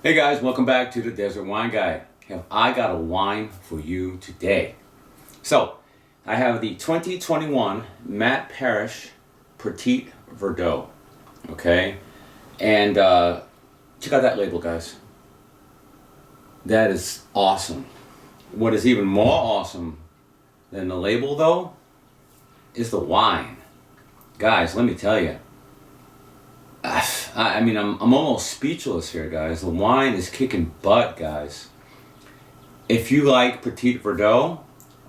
Hey guys, welcome back to the Desert Wine Guy. Have I got a wine for you today? So, I have the 2021 Matt Parish Petit Verdot. Okay? And check out that label, guys. That is awesome. What is even more awesome than the label, though, is the wine. Guys, let me tell you. I'm almost speechless here, guys. The wine is kicking butt, guys. If you like Petit Verdot,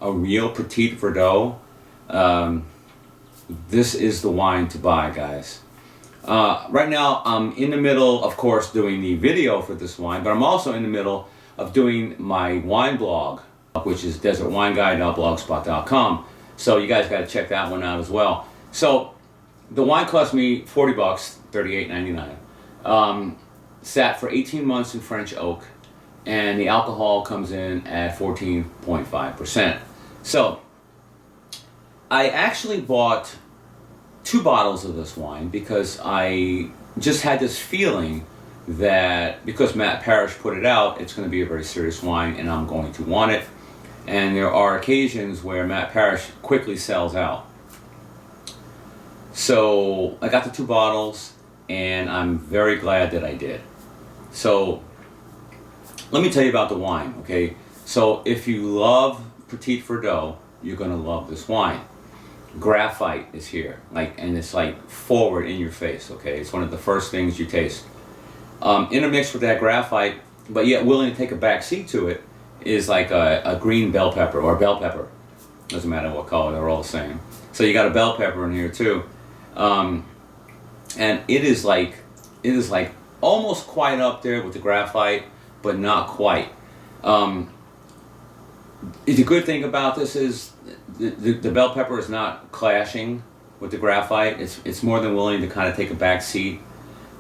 a real Petit Verdot, this is the wine to buy, guys. Right now, I'm in the middle, of course, doing the video for this wine, but I'm also in the middle of doing my wine blog, which is desertwineguy.blogspot.com. So you guys got to check that one out as well. So the wine cost me $40, $38.99. Sat for 18 months in French oak, and the alcohol comes in at 14.5%. So I actually bought 2 bottles of this wine because I just had this feeling that because Matt Parish put it out, it's going to be a very serious wine and I'm going to want it. And there are occasions where Matt Parish quickly sells out. So I got the 2 bottles and I'm very glad that I did. So let me tell you about the wine, okay? So if you love Petit Verdot, you're gonna love this wine. Graphite is here, and it's like forward in your face, okay? It's one of the first things you taste. Intermixed with that graphite, but yet willing to take a back seat to it, is like a green bell pepper, or bell pepper. Doesn't matter what color, they're all the same. So you got a bell pepper in here too. And it is like almost quite up there with the graphite, but not quite. The good thing about this is the bell pepper is not clashing with the graphite. It's more than willing to kind of take a back seat,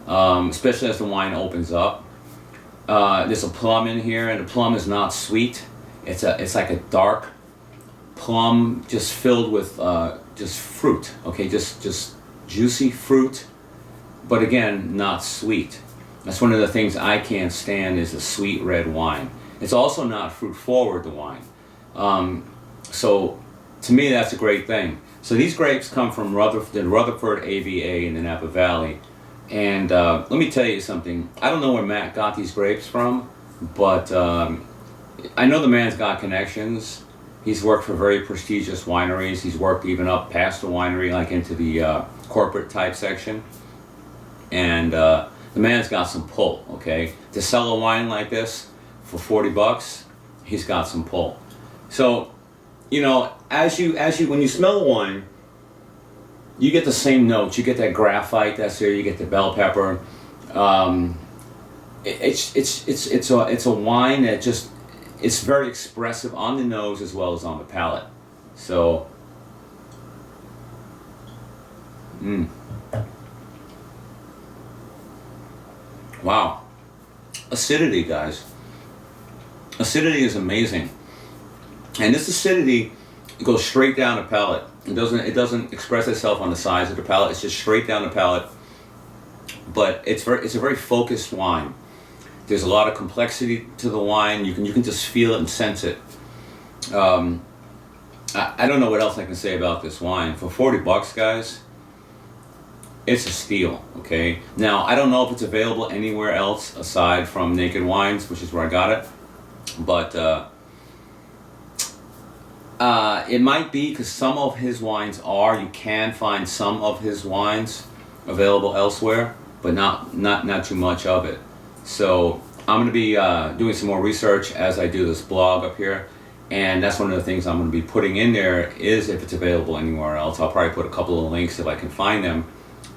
especially as the wine opens up. There's a plum in here, and the plum is not sweet. It's like a dark plum, just filled with just fruit. Okay, just juicy fruit, but again, not sweet. That's one of the things I can't stand is a sweet red wine. It's also not fruit forward, the wine. So to me, that's a great thing. So these grapes come from the Rutherford AVA in the Napa Valley. And let me tell you something. I don't know where Matt got these grapes from, but I know the man's got connections. He's worked for very prestigious wineries. He's worked even up past the winery, like into the corporate type section. And the man's got some pull, okay? To sell a wine like this for $40, he's got some pull. So, you know, when you smell the wine, you get the same notes. You get that graphite that's there. You get the bell pepper. It's a wine that just, it's very expressive on the nose as well as on the palate. So, wow. Acidity, guys. Acidity is amazing. And this acidity goes straight down the palate. It doesn't express itself on the sides of the palate. It's just straight down the palate. But it's a very focused wine. There's a lot of complexity to the wine. You can just feel it and sense it. I don't know what else I can say about this wine. For $40, guys, it's a steal, okay? Now, I don't know if it's available anywhere else aside from Naked Wines, which is where I got it. But it might be because some of his wines you can find some of his wines available elsewhere, but not too much of it. So I'm going to be doing some more research as I do this blog up here, and that's one of the things I'm going to be putting in there is if it's available anywhere else. I'll probably put a couple of links if I can find them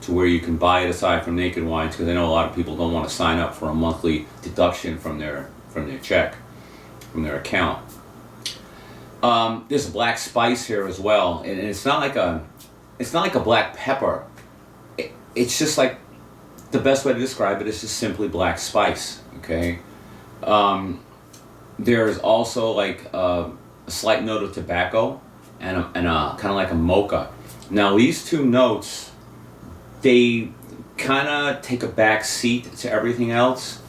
to where you can buy it aside from Naked Wines, because I know a lot of people don't want to sign up for a monthly deduction from their check, from their account. There's a black spice here as well, and it's not like a black pepper. It's just like, the best way to describe it is just simply black spice, okay? There's also like a slight note of tobacco and a kind of like a mocha. Now these 2 notes, they kind of take a back seat to everything else.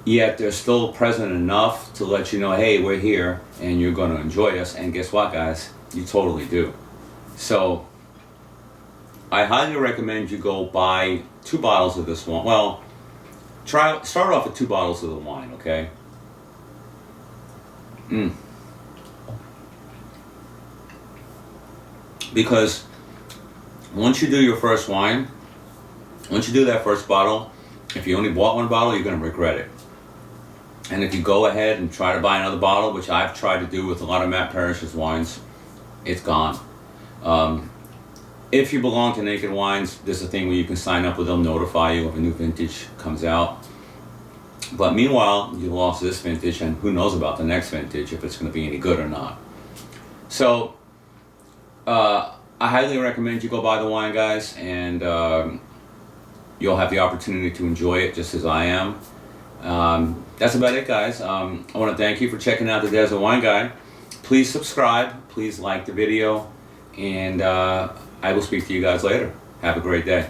yet they're still present enough to let you know, hey, we're here and you're going to enjoy us. And guess what, guys? You totally do. So I highly recommend you go buy 2 bottles of this one. Well, start off with 2 bottles of the wine, okay? Because once you do your first wine, once you do that first bottle, if you only bought 1 bottle, you're going to regret it. And if you go ahead and try to buy another bottle, which I've tried to do with a lot of Matt Parish's wines, it's gone. If you belong to Naked Wines, there's a thing where you can sign up where they'll notify you if a new vintage comes out. But meanwhile, you lost this vintage, and who knows about the next vintage, if it's going to be any good or not. So, I highly recommend you go buy the wine, guys, and you'll have the opportunity to enjoy it just as I am. That's about it, guys. I want to thank you for checking out the Desert Wine Guide. Please subscribe, please like the video, and I will speak to you guys later. Have a great day.